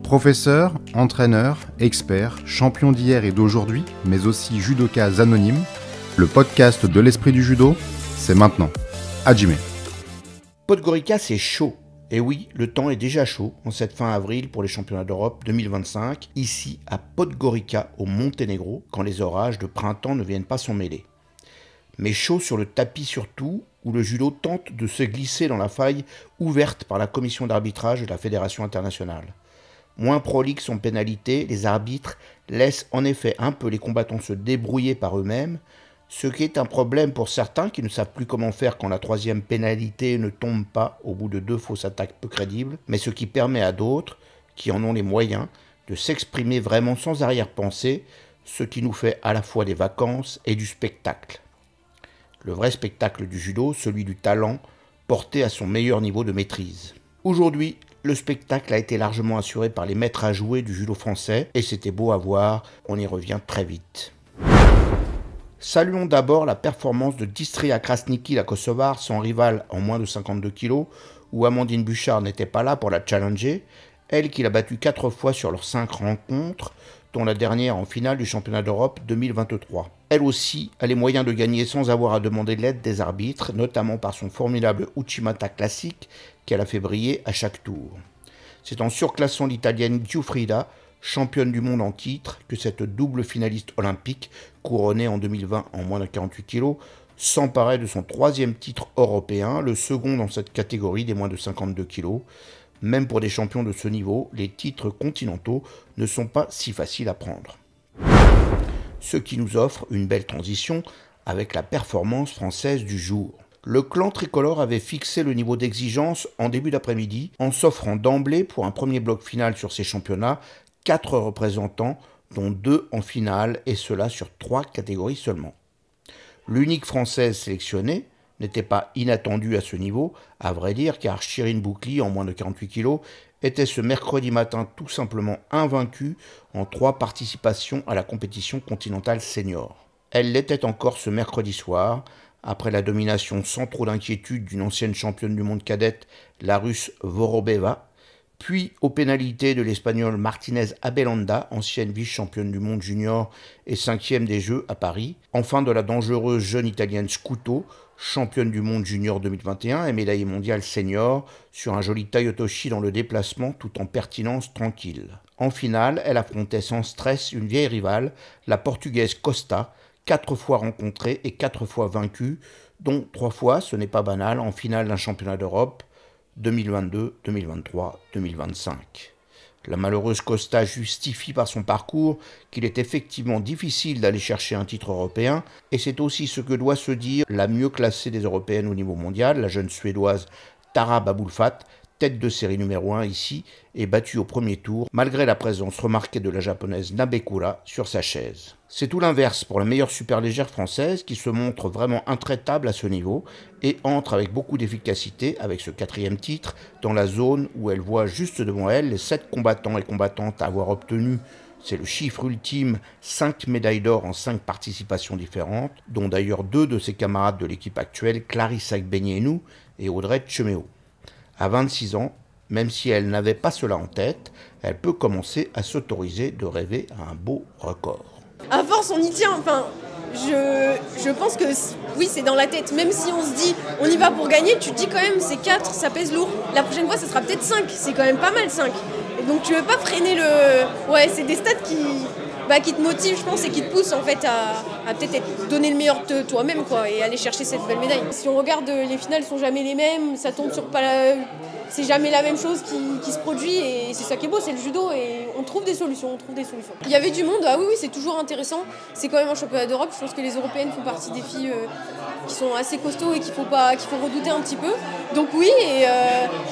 Professeur, entraîneur, expert, champion d'hier et d'aujourd'hui, mais aussi judokas anonymes, le podcast de l'esprit du judo, c'est maintenant. Hajime. Podgorica, c'est chaud. Et oui, le temps est déjà chaud en cette fin avril pour les championnats d'Europe 2025, ici à Podgorica au Monténégro, quand les orages de printemps ne viennent pas s'en mêler. Mais chaud sur le tapis surtout, où le judo tente de se glisser dans la faille ouverte par la commission d'arbitrage de la Fédération internationale. Moins prolixes en pénalité, les arbitres laissent en effet un peu les combattants se débrouiller par eux-mêmes, ce qui est un problème pour certains qui ne savent plus comment faire quand la troisième pénalité ne tombe pas au bout de 2 fausses attaques peu crédibles, mais ce qui permet à d'autres, qui en ont les moyens, de s'exprimer vraiment sans arrière-pensée, ce qui nous fait à la fois des vacances et du spectacle. Le vrai spectacle du judo, celui du talent, porté à son meilleur niveau de maîtrise. Aujourd'hui, le spectacle a été largement assuré par les maîtres à jouer du judo français, et c'était beau à voir, on y revient très vite. Saluons d'abord la performance de Distria Krasniki, la Kosovare, son rivale en moins de 52 kg, où Amandine Bouchard n'était pas là pour la challenger, elle qui l'a battue 4 fois sur leurs 5 rencontres, dont la dernière en finale du championnat d'Europe 2023. Elle aussi a les moyens de gagner sans avoir à demander l'aide des arbitres, notamment par son formidable Uchimata classique qu'elle a fait briller à chaque tour. C'est en surclassant l'italienne Giuffrida, championne du monde en titre, que cette double finaliste olympique, couronnée en 2020 en moins de 48 kg, s'emparait de son 3e titre européen, le second dans cette catégorie des moins de 52 kg. Même pour des champions de ce niveau, les titres continentaux ne sont pas si faciles à prendre. Ce qui nous offre une belle transition avec la performance française du jour. Le clan tricolore avait fixé le niveau d'exigence en début d'après-midi en s'offrant d'emblée pour un premier bloc final sur ces championnats 4 représentants, dont 2 en finale, et cela sur 3 catégories seulement. L'unique française sélectionnée n'était pas inattendue à ce niveau, à vrai dire, car Chirine Boukli, en moins de 48 kg, était ce mercredi matin tout simplement invaincue en 3 participations à la compétition continentale senior. Elle l'était encore ce mercredi soir, après la domination sans trop d'inquiétude d'une ancienne championne du monde cadette, la russe Vorobeva, puis aux pénalités de l'espagnole Martinez Abelanda, ancienne vice-championne du monde junior et 5e des Jeux à Paris, enfin de la dangereuse jeune italienne Scuto, championne du monde junior 2021 et médaillée mondiale senior, sur un joli taiotoshi dans le déplacement tout en pertinence tranquille. En finale, elle affrontait sans stress une vieille rivale, la portugaise Costa, 4 fois rencontrée et 4 fois vaincue, dont 3 fois, ce n'est pas banal, en finale d'un championnat d'Europe 2022, 2023, 2025. La malheureuse Costa justifie par son parcours qu'il est effectivement difficile d'aller chercher un titre européen, et c'est aussi ce que doit se dire la mieux classée des européennes au niveau mondial, la jeune suédoise Tara Babulfat, tête de série numéro 1 ici, et battue au premier tour, malgré la présence remarquée de la japonaise Nabekura sur sa chaise. C'est tout l'inverse pour la meilleure superlégère française qui se montre vraiment intraitable à ce niveau et entre avec beaucoup d'efficacité avec ce 4e titre dans la zone où elle voit juste devant elle les 7 combattants et combattantes à avoir obtenu, c'est le chiffre ultime, 5 médailles d'or en 5 participations différentes, dont d'ailleurs 2 de ses camarades de l'équipe actuelle, Clarissa Agbenienou et Audrey Tchemeo. À 26 ans, même si elle n'avait pas cela en tête, elle peut commencer à s'autoriser de rêver à un beau record. À force, on y tient. Enfin, je pense que oui, c'est dans la tête. Même si on se dit, on y va pour gagner, tu te dis quand même, c'est 4, ça pèse lourd. La prochaine fois, ça sera peut-être 5. C'est quand même pas mal, 5. Et donc, tu veux pas freiner le... Ouais, c'est des stats qui te motivent, je pense, et qui te poussent en fait à peut-être donner le meilleur de toi-même, quoi, et aller chercher cette belle médaille. Si on regarde, les finales sont jamais les mêmes, ça tombe sur c'est jamais la même chose qui se produit, et c'est ça qui est beau, c'est le judo, et on trouve des solutions. Il y avait du monde, ah oui, c'est toujours intéressant. C'est quand même un championnat d'Europe, je pense que les Européennes font partie des filles qui sont assez costauds et qu'il faut redouter un petit peu. Donc oui,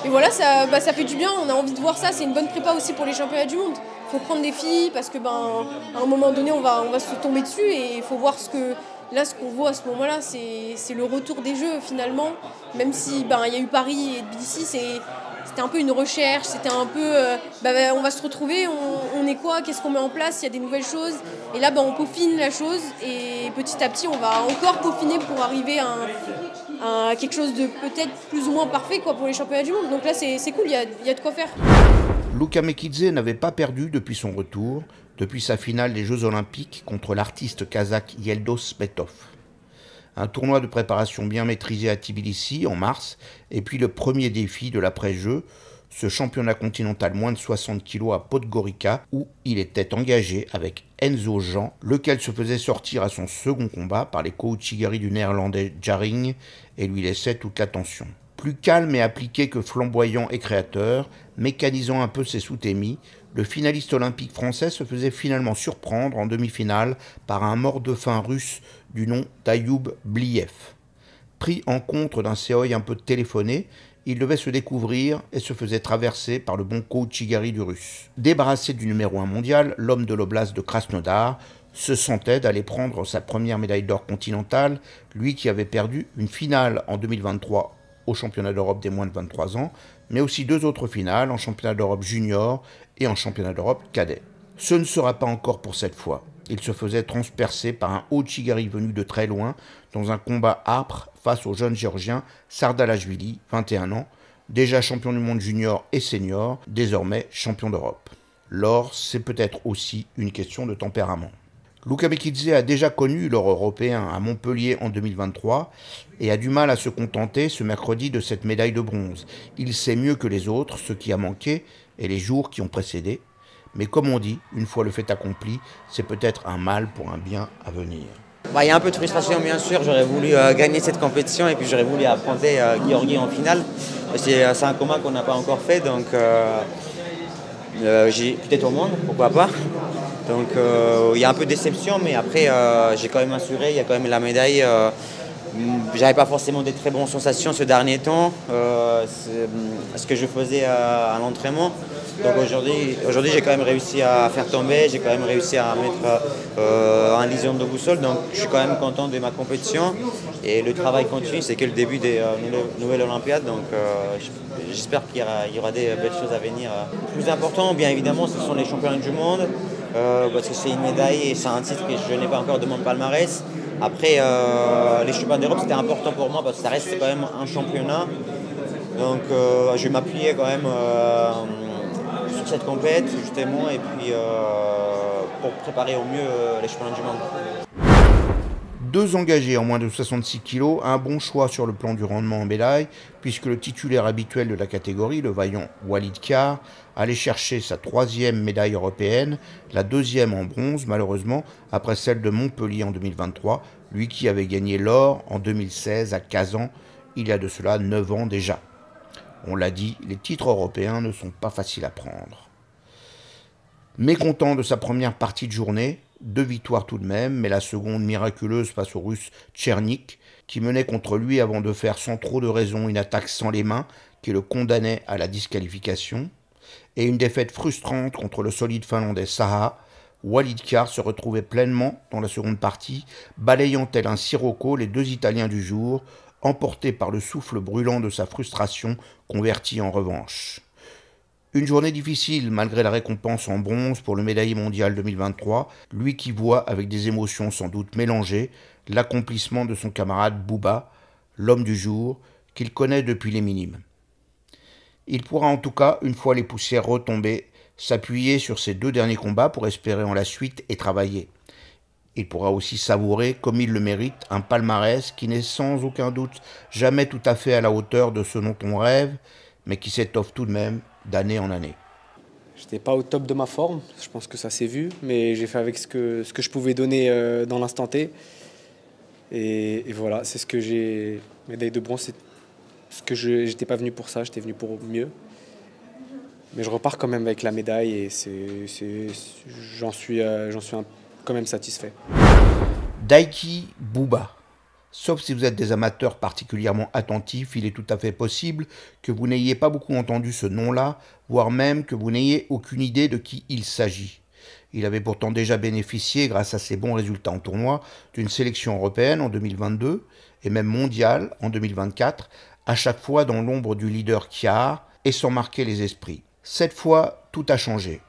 et voilà, ça fait du bien, on a envie de voir ça, c'est une bonne prépa aussi pour les championnats du monde. Il faut prendre des filles parce que à un moment donné on va se tomber dessus, et il faut voir ce qu'on voit à ce moment-là, c'est le retour des jeux finalement, même si il y a eu Paris et Tbilissi, c'était un peu une recherche, c'était un peu on va se retrouver, on est quoi, qu'est-ce qu'on met en place, il y a des nouvelles choses, et là on peaufine la chose, et petit à petit on va encore peaufiner pour arriver à quelque chose de peut-être plus ou moins parfait, quoi, pour les championnats du monde. Donc là c'est cool, il y a de quoi faire. Luka Mekidze n'avait pas perdu depuis son retour, depuis sa finale des Jeux Olympiques contre l'artiste kazakh Yeldos Betov. Un tournoi de préparation bien maîtrisé à Tbilissi en mars, et puis le premier défi de l'après-jeu, ce championnat continental moins de 60 kg à Podgorica, où il était engagé avec Enzo Jean, lequel se faisait sortir à son second combat par les Kouchigari du néerlandais Jaring et lui laissait toute l'attention. Plus calme et appliqué que flamboyant et créateur, mécanisant un peu ses sous-témis, le finaliste olympique français se faisait finalement surprendre en demi-finale par un mort-de-faim russe du nom d'Ayoub Bliev. Pris en contre d'un Seoï un peu téléphoné, il devait se découvrir et se faisait traverser par le bon Kouchigari du russe. Débarrassé du numéro 1 mondial, l'homme de l'oblast de Krasnodar se sentait d'aller prendre sa première médaille d'or continentale, lui qui avait perdu une finale en 2023 au championnat d'Europe des moins de 23 ans, mais aussi 2 autres finales en championnat d'Europe junior et en championnat d'Europe cadet. Ce ne sera pas encore pour cette fois. Il se faisait transpercer par un Kouchigari venu de très loin dans un combat âpre face au jeune géorgien Sardalashvili, 21 ans, déjà champion du monde junior et senior, désormais champion d'Europe. L'or, c'est peut-être aussi une question de tempérament. Luka Mekidze a déjà connu l'or européen à Montpellier en 2023 et a du mal à se contenter ce mercredi de cette médaille de bronze. Il sait mieux que les autres ce qui a manqué et les jours qui ont précédé. Mais comme on dit, une fois le fait accompli, c'est peut-être un mal pour un bien à venir. Il y a un peu de frustration bien sûr, j'aurais voulu gagner cette compétition et puis j'aurais voulu affronter Giorgi en finale. C'est un combat qu'on n'a pas encore fait, donc j'ai peut-être au monde, pourquoi pas. Donc il y a un peu de déception, mais après j'ai quand même assuré, il y a quand même la médaille. J'avais pas forcément des très bonnes sensations ce dernier temps, ce que je faisais à l'entraînement. Donc aujourd'hui j'ai quand même réussi à faire tomber, j'ai quand même réussi à mettre un lision de boussole, donc je suis quand même content de ma compétition et le travail continue, c'est que le début des nouvelles Olympiades, donc j'espère qu'il y aura des belles choses à venir. Le plus important, bien évidemment, ce sont les championnats du monde, parce que c'est une médaille et c'est un titre que je n'ai pas encore de mon palmarès. Après, les championnats d'Europe, c'était important pour moi parce que ça reste quand même un championnat. Donc je vais m'appuyer quand même sur cette compète justement et puis pour préparer au mieux les championnats du monde. 2 engagés en moins de 66 kg, un bon choix sur le plan du rendement en médaille, puisque le titulaire habituel de la catégorie, le vaillant Walid Kar, allait chercher sa 3e médaille européenne, la 2e en bronze malheureusement, après celle de Montpellier en 2023, lui qui avait gagné l'or en 2016 à Kazan, il y a de cela 9 ans déjà. On l'a dit, les titres européens ne sont pas faciles à prendre. Mécontent de sa première partie de journée, 2 victoires tout de même, mais la seconde miraculeuse face au russe Tchernik, qui menait contre lui avant de faire sans trop de raison une attaque sans les mains qui le condamnait à la disqualification, et une défaite frustrante contre le solide finlandais Saha. Walid Kar se retrouvait pleinement dans la seconde partie, balayant tel un sirocco les 2 Italiens du jour, emportés par le souffle brûlant de sa frustration convertie en revanche. Une journée difficile malgré la récompense en bronze pour le médaillé mondial 2023, lui qui voit avec des émotions sans doute mélangées l'accomplissement de son camarade Bouba, l'homme du jour, qu'il connaît depuis les minimes. Il pourra en tout cas, une fois les poussières retombées, s'appuyer sur ses 2 derniers combats pour espérer en la suite et travailler. Il pourra aussi savourer, comme il le mérite, un palmarès qui n'est sans aucun doute jamais tout à fait à la hauteur de ce dont on rêve, mais qui s'étoffe tout de même d'année en année. J'étais pas au top de ma forme, je pense que ça s'est vu, mais j'ai fait avec ce que je pouvais donner dans l'instant T. Et voilà, c'est ce que j'ai. Médaille de bronze, c'est ce que j'étais pas venu pour ça, j'étais venu pour mieux. Mais je repars quand même avec la médaille et j'en suis quand même satisfait. Daiki Bouba. Sauf si vous êtes des amateurs particulièrement attentifs, il est tout à fait possible que vous n'ayez pas beaucoup entendu ce nom-là, voire même que vous n'ayez aucune idée de qui il s'agit. Il avait pourtant déjà bénéficié, grâce à ses bons résultats en tournoi, d'une sélection européenne en 2022 et même mondiale en 2024, à chaque fois dans l'ombre du leader Kar et sans marquer les esprits. Cette fois, tout a changé.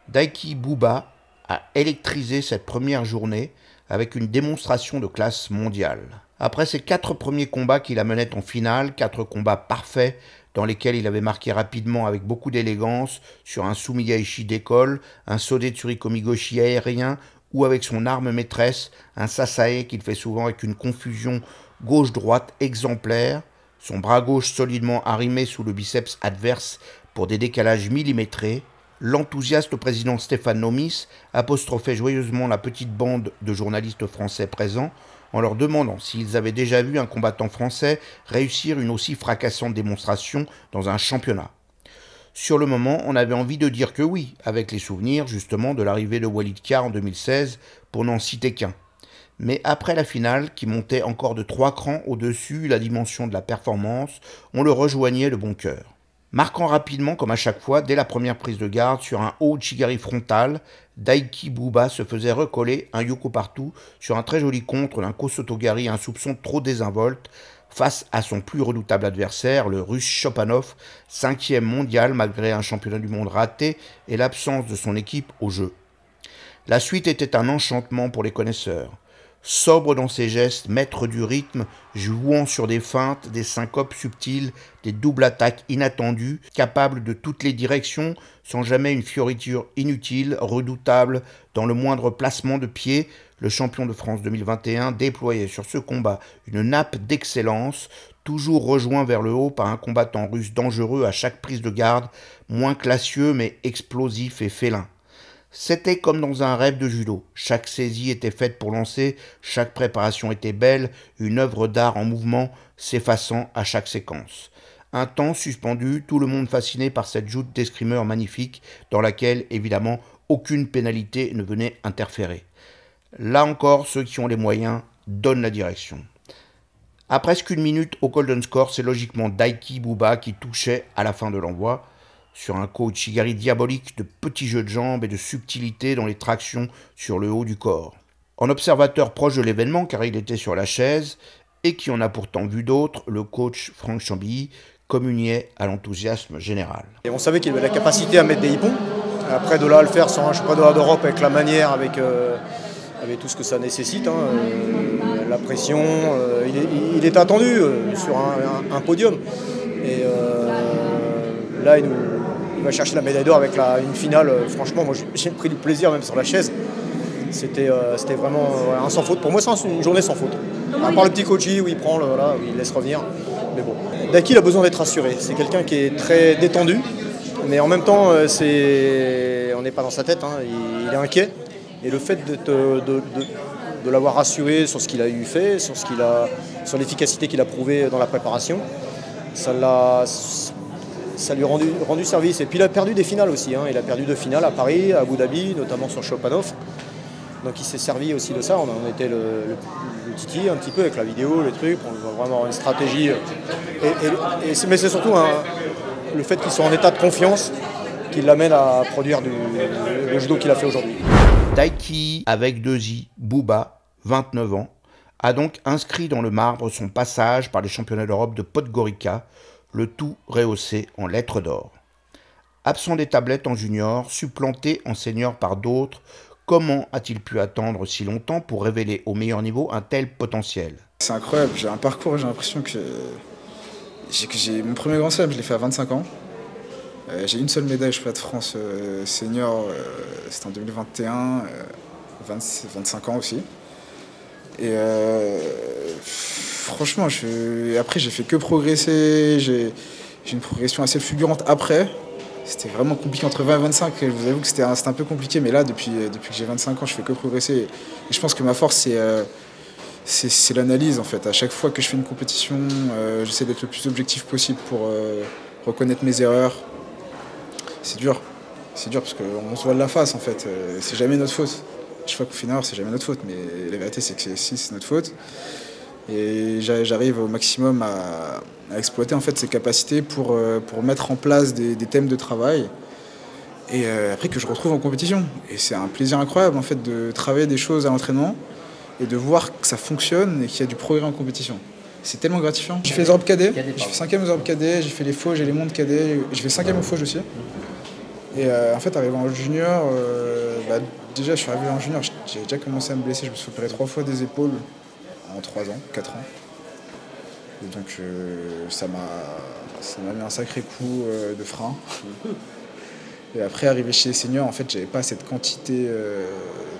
Daiki Bouba a électrisé cette première journée avec une démonstration de classe mondiale. Après ses 4 premiers combats qu'il amenait en finale, 4 combats parfaits dans lesquels il avait marqué rapidement avec beaucoup d'élégance sur un Sumiyaishi d'école, un Sode Tsurikomi-goshi aérien ou avec son arme maîtresse, un Sasae qu'il fait souvent avec une confusion gauche-droite exemplaire, son bras gauche solidement arrimé sous le biceps adverse pour des décalages millimétrés, l'enthousiaste président Stéphane Nomis apostrophait joyeusement la petite bande de journalistes français présents en leur demandant s'ils avaient déjà vu un combattant français réussir une aussi fracassante démonstration dans un championnat. Sur le moment, on avait envie de dire que oui, avec les souvenirs justement de l'arrivée de Walid Khar en 2016, pour n'en citer qu'un. Mais après la finale, qui montait encore de 3 crans au-dessus la dimension de la performance, on le rejoignait de bon cœur. Marquant rapidement, comme à chaque fois, dès la première prise de garde, sur un haut Chigari frontal, Daiki Bouba se faisait recoller un Yoko partout sur un très joli contre d'un Kosotogari, un soupçon trop désinvolte, face à son plus redoutable adversaire, le Russe Chopanov, 5e mondial malgré un championnat du monde raté et l'absence de son équipe au jeu. La suite était un enchantement pour les connaisseurs. Sobre dans ses gestes, maître du rythme, jouant sur des feintes, des syncopes subtiles, des doubles attaques inattendues, capable de toutes les directions, sans jamais une fioriture inutile, redoutable dans le moindre placement de pied, le champion de France 2021 déployait sur ce combat une nappe d'excellence, toujours rejoint vers le haut par un combattant russe dangereux à chaque prise de garde, moins classieux mais explosif et félin. C'était comme dans un rêve de judo. Chaque saisie était faite pour lancer, chaque préparation était belle, une œuvre d'art en mouvement, s'effaçant à chaque séquence. Un temps suspendu, tout le monde fasciné par cette joute d'escrimeur magnifique, dans laquelle, évidemment, aucune pénalité ne venait interférer. Là encore, ceux qui ont les moyens donnent la direction. À presque 1 minute au golden score, c'est logiquement Daiki Bouba qui touchait à la fin de l'envoi, sur un Kouchigari diabolique de petits jeux de jambes et de subtilité dans les tractions sur le haut du corps. En observateur proche de l'événement, car il était sur la chaise, et qui en a pourtant vu d'autres, le coach Franck Chambilly communiait à l'enthousiasme général. Et on savait qu'il avait la capacité à mettre des hippons. Après, de là à le faire sur un championnat d'Europe avec la manière, avec tout ce que ça nécessite, la pression, il est attendu sur un podium. Et là, il va chercher la médaille d'or avec une finale. Franchement, moi j'ai pris du plaisir même sur la chaise. C'était vraiment un sans faute. Pour moi, c'est une journée sans faute. À part le petit coachy où il prend, où il laisse revenir. Mais bon, Daiki il a besoin d'être rassuré. C'est quelqu'un qui est très détendu, mais en même temps, on n'est pas dans sa tête. Il est inquiet. Et le fait de l'avoir rassuré sur ce qu'il a eu fait, sur l'efficacité qu'il a prouvé dans la préparation, ça lui a rendu service. Et puis il a perdu des finales aussi. Il a perdu 2 finales à Paris, à Abu Dhabi, notamment sur Chopanov. Donc il s'est servi aussi de ça. On était le titi un petit peu avec la vidéo, les trucs. On voit vraiment une stratégie. Mais c'est surtout le fait qu'il soit en état de confiance qui l'amène à produire le judo qu'il a fait aujourd'hui. Daiki, avec 2 i, Bouba, 29 ans, a donc inscrit dans le marbre son passage par les championnats d'Europe de Podgorica, le tout rehaussé en lettres d'or. Absent des tablettes en junior, supplanté en senior par d'autres, comment a-t-il pu attendre si longtemps pour révéler au meilleur niveau un tel potentiel? C'est incroyable, j'ai un parcours, j'ai l'impression que j'ai mon premier grand chelem, je l'ai fait à 25 ans. J'ai une seule médaille championnat de France senior, c'était en 2021, 25 ans aussi. Et franchement, après j'ai fait que progresser, j'ai une progression assez fulgurante après. C'était vraiment compliqué entre 20 et 25, je vous avoue que c'était un peu compliqué, mais là depuis que j'ai 25 ans, je fais que progresser. Et je pense que ma force c'est l'analyse en fait. À chaque fois que je fais une compétition, j'essaie d'être le plus objectif possible pour reconnaître mes erreurs. C'est dur parce qu'on se voit de la face en fait, c'est jamais notre faute. Je crois qu'au final c'est jamais notre faute, mais la vérité c'est que si c'est notre faute. Et j'arrive au maximum à exploiter en fait ces capacités pour mettre en place des thèmes de travail et après que je retrouve en compétition. Et c'est un plaisir incroyable en fait de travailler des choses à l'entraînement et de voir que ça fonctionne et qu'il y a du progrès en compétition. C'est tellement gratifiant. J'ai fait les Europes cadets, j'ai fait 5e aux Europes cadets, j'ai fait les Fauges et les mondes cadets, j'ai fait 5e aux Fauges aussi. Et en fait, arrivé en junior, déjà je suis arrivé en junior, j'ai déjà commencé à me blesser, je me suis opéré 3 fois des épaules en 3 ans, 4 ans. Et donc ça m'a mis un sacré coup de frein. Et après, arrivé chez les seniors, en fait, j'avais pas cette quantité.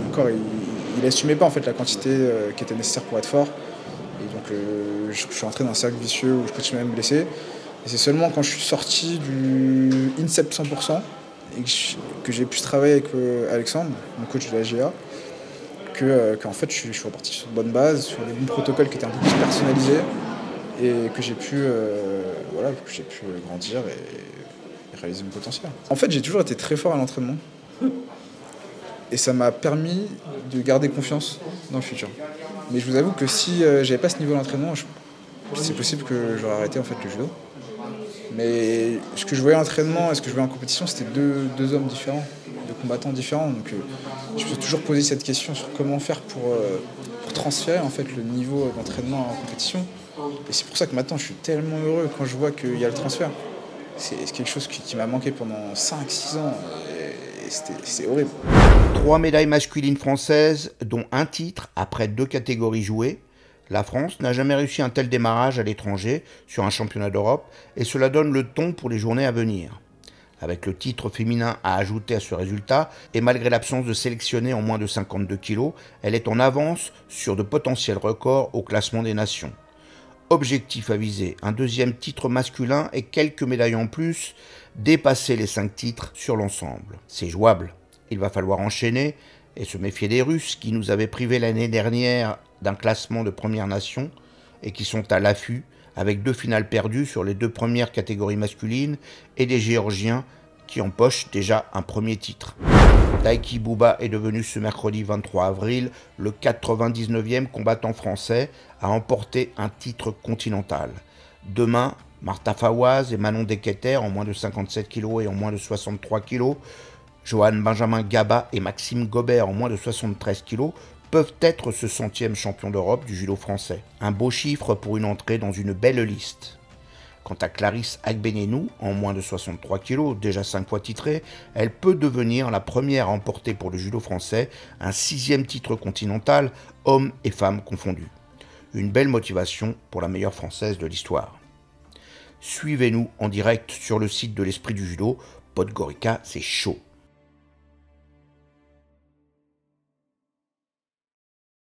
Mon corps, il assumait pas en fait la quantité qui était nécessaire pour être fort. Et donc je suis entré dans un cercle vicieux où je continuais à me blesser. Et c'est seulement quand je suis sorti du INSEP 100% et que j'ai pu travailler avec Alexandre, mon coach de la GA, qu'en fait je suis reparti sur de bonnes bases, sur des bons protocoles qui étaient un peu plus personnalisés et que j'ai pu grandir et réaliser mon potentiel. En fait, j'ai toujours été très fort à l'entraînement et ça m'a permis de garder confiance dans le futur. Mais je vous avoue que si j'avais pas ce niveau d'entraînement, c'est possible que j'aurais arrêté en fait le judo. Mais ce que je voyais à l'entraînement et ce que je voyais en compétition, c'était deux hommes différents, deux combattants différents. Donc je me suis toujours posé cette question sur comment faire pour transférer en fait le niveau d'entraînement en compétition. Et c'est pour ça que maintenant je suis tellement heureux quand je vois qu'il y a le transfert. C'est quelque chose qui m'a manqué pendant 5-6 ans et c'est horrible. 3 médailles masculines françaises, dont un titre après 2 catégories jouées. La France n'a jamais réussi un tel démarrage à l'étranger sur un championnat d'Europe et cela donne le ton pour les journées à venir. Avec le titre féminin à ajouter à ce résultat et malgré l'absence de sélectionnés en moins de 52 kg, elle est en avance sur de potentiels records au classement des nations. Objectif à viser, un 2e titre masculin et quelques médailles en plus, dépasser les 5 titres sur l'ensemble. C'est jouable, il va falloir enchaîner et se méfier des Russes qui nous avaient privé l'année dernière d'un classement de Première Nation et qui sont à l'affût avec 2 finales perdues sur les 2 premières catégories masculines et des Géorgiens qui empochent déjà un 1er titre. Taiki Bouba est devenu ce mercredi 23 avril le 99e combattant français à emporter un titre continental. Demain, Martha Fawaz et Manon Deketer en moins de 57 kg et en moins de 63 kg, Johan Benjamin Gaba et Maxime Gobert en moins de 73 kg peuvent être ce 100e champion d'Europe du judo français. Un beau chiffre pour une entrée dans une belle liste. Quant à Clarisse Agbenienou, en moins de 63 kg, déjà 5 fois titrée, elle peut devenir la première à emporter pour le judo français un 6e titre continental, hommes et femmes confondus. Une belle motivation pour la meilleure française de l'histoire. Suivez-nous en direct sur le site de l'Esprit du Judo. Podgorica, c'est chaud.